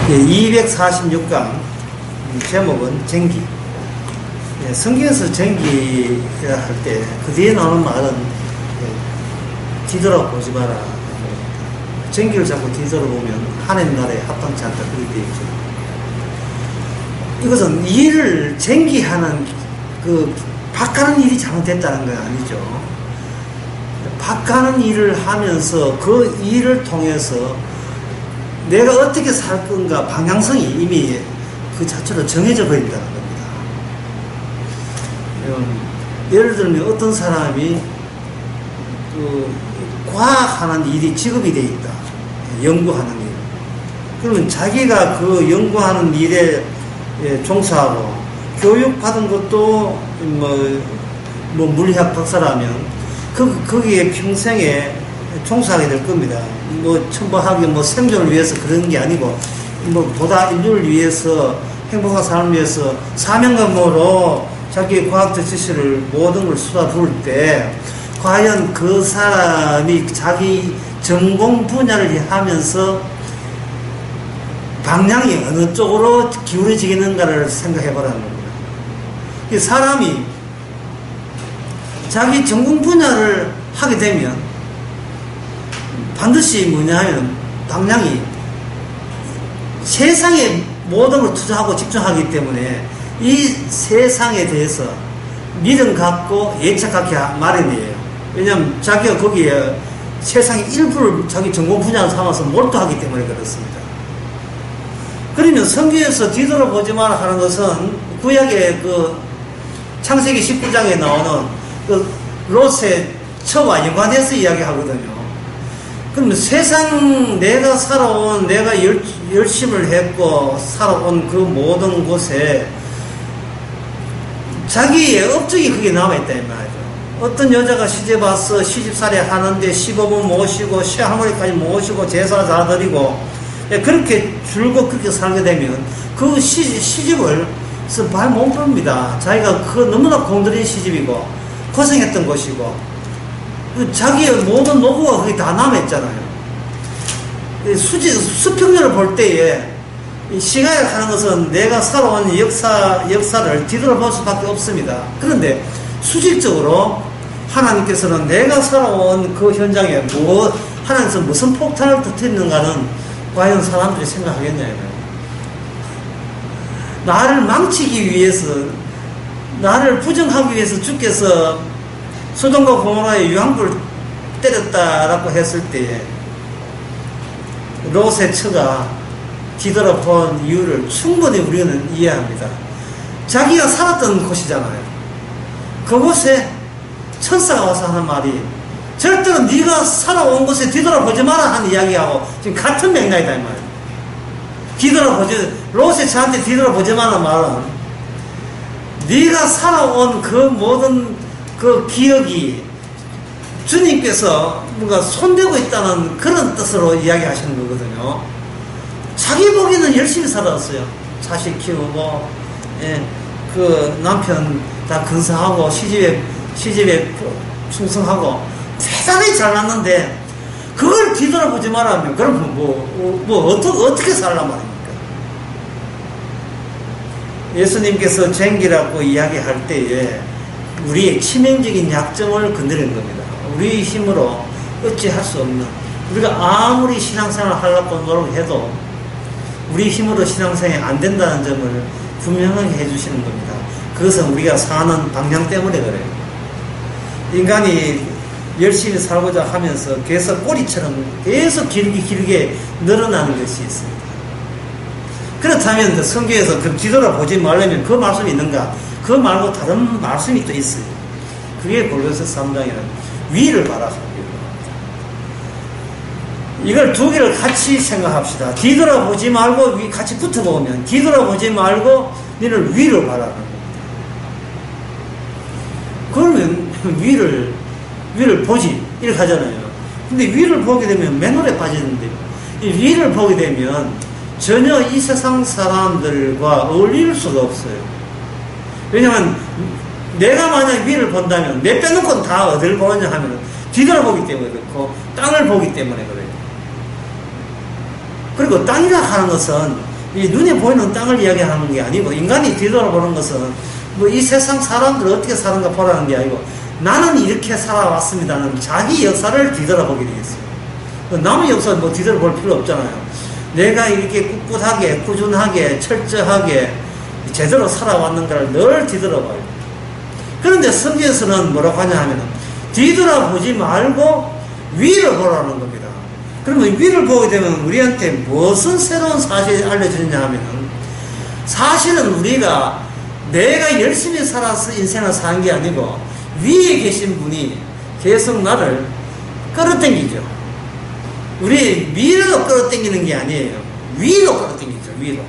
246강 제목은 쟁기. 성경에서 쟁기 할 때 그 뒤에 나오는 말은 뒤돌아보지 마라. 쟁기를 자꾸 뒤돌아보면 하나님 나라에 합당치 않다. 그렇게 되어 있죠. 이것은 일을 쟁기하는 바꿔는 일이 잘못됐다는 건 아니죠. 바꿔는 일을 하면서 그 일을 통해서 내가 어떻게 살 건가 방향성이 이미 그 자체로 정해져 버린다는 겁니다. 예를 들면 어떤 사람이 과학하는 일이 직업이 되어 있다. 연구하는 일. 그러면 자기가 그 연구하는 일에 종사하고 교육받은 것도 뭐 물리학 박사라면 거기에 평생에 종사하게 될 겁니다. 첨부하게 생존을 위해서 그런 게 아니고 보다 인류를 위해서 행복한 삶을 위해서 사명감으로 자기의 과학적 지식을 모든 걸 쏟아부을 때 과연 그 사람이 자기 전공 분야를 하면서 방향이 어느 쪽으로 기울어지겠는가를 생각해 보라는 겁니다. 사람이 자기 전공 분야를 하게 되면 반드시 뭐냐면 방향이 세상에 모든 걸 투자하고 집중하기 때문에 이 세상에 대해서 믿음 갖고 예측 갖기 마련이에요. 왜냐하면 자기가 거기에 세상의 일부를 자기 전공 분야로 삼아서 몰두하기 때문에 그렇습니다. 그러면 성경에서 뒤돌아보지 마라 하는 것은 구약의 창세기 19장에 나오는 롯의 처와 연관해서 이야기하거든요. 그러면 세상 내가 살아온, 내가 열심을 했고 살아온 그 모든 곳에 자기의 업적이 그게 남아있다 이 말이죠. 어떤 여자가 시집 와서 시집살이 하는데 시부모 모시고 시할머니까지 모시고 제사 다 드리고 그렇게 줄곧 그렇게 살게 되면 그 시집을 발 못 봅니다. 자기가 너무나 공들인 시집이고 고생했던 것이고 자기의 모든 노고가 거기 다 남아있잖아요. 수평면을 볼 때에 시가를 하는 것은 내가 살아온 역사를 뒤돌아볼 수밖에 없습니다. 그런데 수직적으로 하나님께서는 내가 살아온 그 현장에 하나님께서 무슨 폭탄을 터뜨리는가는 과연 사람들이 생각하겠냐고요. 나를 망치기 위해서, 나를 부정하기 위해서 주께서 소돔과 고모라의 유황불을 때렸다라고 했을 때에 롯의 처가 뒤돌아본 이유를 충분히 우리는 이해합니다. 자기가 살았던 곳이잖아요. 그곳에 천사가 와서 하는 말이 절대로 네가 살아온 곳에 뒤돌아보지 마라 하는 이야기하고 지금 같은 맥락이다 이 말이에요. 롯의 처한테 뒤돌아보지 마라 말은 네가 살아온 그 모든 그 기억이 주님께서 뭔가 손대고 있다는 그런 뜻으로 이야기하시는 거거든요. 자기 보기에는 열심히 살았어요. 자식 키우고, 그 남편 다 근사하고, 시집에 충성하고, 대단히 잘났는데, 그걸 뒤돌아보지 말라면, 그럼 어떻게 살란 말입니까? 예수님께서 쟁기라고 이야기할 때에, 우리의 치명적인 약점을 건드리는 겁니다. 우리 힘으로 어찌할 수 없는, 우리가 아무리 신앙생활을 하려고 노력해도 우리 힘으로 신앙생활이 안 된다는 점을 분명하게 해주시는 겁니다. 그것은 우리가 사는 방향 때문에 그래요. 인간이 열심히 살고자 하면서 계속 꼬리처럼 계속 길게 늘어나는 것이 있습니다. 그렇다면 성경에서 뒤돌아보지 말려면 그 말씀이 있는가? 그 말고 다른 말씀이 또 있어요. 그게 골로새 3장이라는 위를 바라라. 이걸 두 개를 같이 생각합시다. 뒤돌아보지 말고 같이 붙어보면 뒤돌아보지 말고 너를 위로 바라는 겁니다. 그러면 위를 보지 이렇게 하잖아요. 근데 위를 보게 되면 맨홀에 빠지는데 이 위를 보게 되면 전혀 이 세상 사람들과 어울릴 수가 없어요. 왜냐하면 내가 만약 위를 본다면 내 빼놓고는 다 어디를 보느냐 하면 뒤돌아보기 때문에 그렇고 땅을 보기 때문에 그래요. 그리고 땅이라 하는 것은 이 눈에 보이는 땅을 이야기하는 게 아니고, 인간이 뒤돌아보는 것은 뭐 이 세상 사람들 어떻게 사는가 보라는 게 아니고, 나는 이렇게 살아왔습니다는 자기 역사를 뒤돌아보게 되겠어요. 남의 역사 뭐 뒤돌아볼 필요 없잖아요. 내가 이렇게 꿋꿋하게, 꾸준하게, 철저하게 제대로 살아왔는가를 늘 뒤돌아봐요. 그런데 성경에서는 뭐라고 하냐 하면, 뒤돌아보지 말고 위를 보라는 겁니다. 그러면 위를 보게 되면 우리한테 무슨 새로운 사실이 알려주느냐 하면, 사실은 우리가 내가 열심히 살아서 인생을 사는 게 아니고 위에 계신 분이 계속 나를 끌어당기죠. 우리 위로 끌어당기는 게 아니에요. 위로 끌어당기죠. 위로.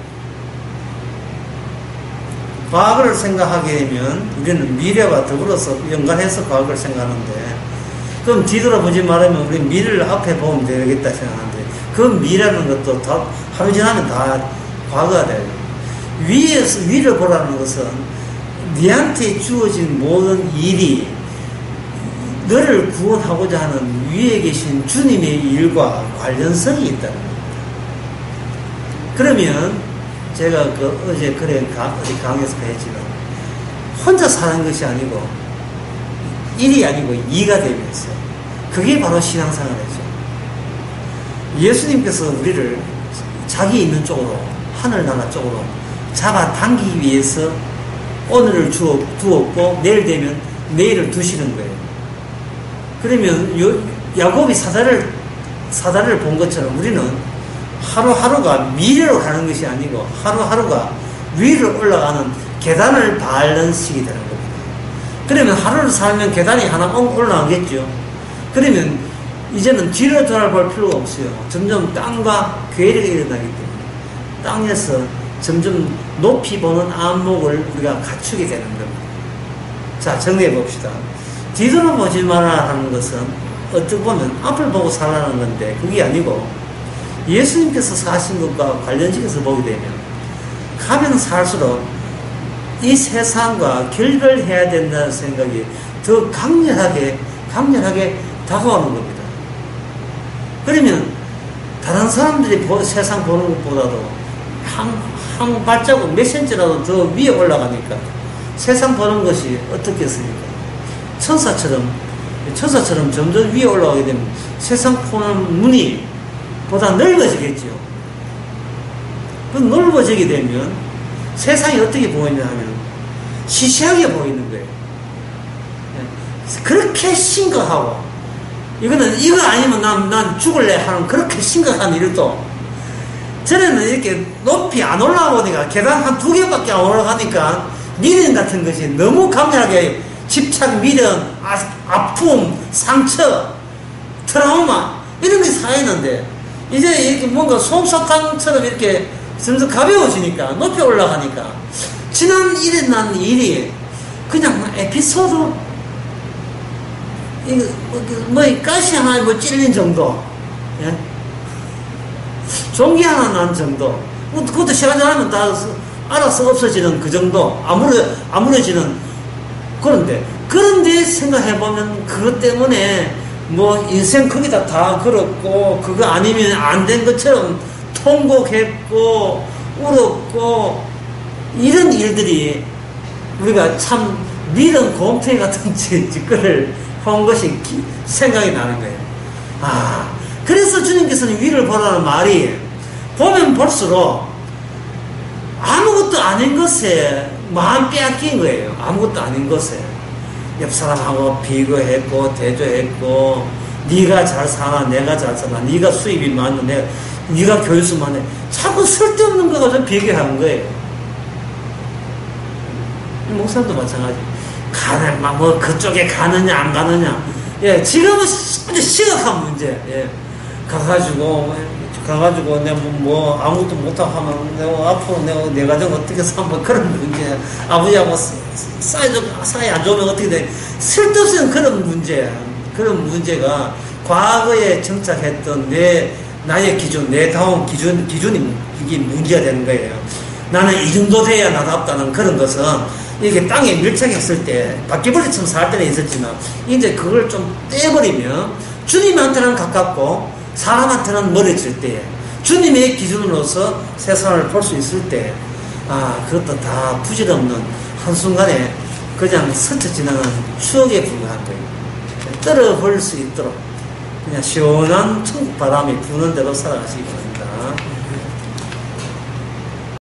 과거를 생각하게 되면 우리는 미래와 더불어서 연관해서 과거를 생각하는데, 그럼 뒤돌아보지 말으면 우리 미래를 앞에 보면 되겠다 생각하는데, 그 미래라는 것도 다 하루 지나면 다 과거가 돼요. 위를 보라는 것은 네한테 주어진 모든 일이 너를 구원하고자 하는 위에 계신 주님의 일과 관련성이 있다는 겁니다. 그러면 제가 어제 어디 강의에서 했지만, 혼자 사는 것이 아니고 일이 아니고 이가 되면서, 그게 바로 신앙생활이죠. 예수님께서 우리를 자기 있는 쪽으로, 하늘나라 쪽으로 잡아당기기 위해서 오늘을 두었고 내일 되면 내일을 두시는 거예요. 그러면 야곱이 사다리를 본 것처럼 우리는 하루하루가 미래로 가는 것이 아니고 하루하루가 위로 올라가는 계단을 밟는 시기 되는 겁니다. 그러면 하루를 살면 계단이 하나 올라가겠죠. 그러면 이제는 뒤로 돌아볼 필요가 없어요. 점점 땅과 괴리가 일어나기 때문에 땅에서 점점 높이 보는 안목을 우리가 갖추게 되는 겁니다. 자, 정리해 봅시다. 뒤돌아보지 말아야 하는 것은 어떻게 보면 앞을 보고 살아가는 건데, 그게 아니고 예수님께서 사신 것과 관련시켜서 보게 되면 가면 살수록 이 세상과 결별해야 된다는 생각이 더 강렬하게 다가오는 겁니다. 그러면 다른 사람들이 세상 보는 것보다도 한 발자국 몇 센치라도 더 위에 올라가니까 세상 보는 것이 어떻겠습니까? 천사처럼 점점 위에 올라가게 되면 세상 보는 눈이 보다 넓어지겠죠. 그 넓어지게 되면 세상이 어떻게 보이냐 하면 시시하게 보이는 거예요. 그렇게 심각하고, 이거는 이거 아니면 난 죽을래 하는 그렇게 심각한 일도, 전에는 이렇게 높이 안 올라오니까, 계단 한 2개밖에 안 올라가니까 미련 같은 것이 너무 강렬하게 집착, 미련, 아픔, 상처, 트라우마 이런 게 쌓이는데, 이제 이렇게 뭔가 솜사탕처럼 이렇게 점점 가벼워지니까, 높이 올라가니까 지난 일어난 일이 그냥 에피소드, 뭐 가시 하나 뭐 찔린 정도, 예? 종기 하나 난 정도, 그것도 시간 지나면 다 알아서 없어지는 그 정도, 아무래지는. 그런데 생각해보면 그것 때문에 뭐 인생 거기다 다 걸었고, 그거 아니면 안 된 것처럼 통곡했고 울었고, 이런 일들이 우리가 참 미련 곰탱이 같은 짓거리를 한 것이 생각이 나는 거예요. 그래서 주님께서는 위를 보라는 말이, 보면 볼수록 아무것도 아닌 것에 마음 빼앗긴 거예요. 아무것도 아닌 것에 옆 사람하고 비교했고 대조했고, 네가 잘 사나 내가 잘 사나, 네가 수입이 많나 네가 교육수 많네, 자꾸 쓸데없는 거 가지고 비교하는 거예요. 목사님도 마찬가지. 뭐 그쪽에 가느냐 안 가느냐, 예, 지금은 아주 심각한 문제. 예, 가가지고 내가 뭐 아무것도 못하고 하면 내가 앞으로 내 가정 어떻게 살면, 그런 문제. 아버지하고 사이 안 좋으면 어떻게 돼? 쓸데없는 그런 문제. 그런 문제가 과거에 정착했던 나의 기준, 내 다운 기준이 이게 문제가 되는 거예요. 나는 이 정도 돼야 나답다는 그런 것은, 이렇게 땅에 밀착했을 때 바퀴벌레처럼 살 때는 있었지만, 이제 그걸 좀 떼버리면 주님한테는 가깝고 사람한테는 멀어질 때, 주님의 기준으로서 세상을 볼 수 있을 때, 그것도 다 부질없는 한순간에 그냥 스쳐 지나는 추억에 불과한 거예요. 떨어볼 수 있도록 그냥 시원한 천국 바람이 부는 대로 살아가시기 바랍니다.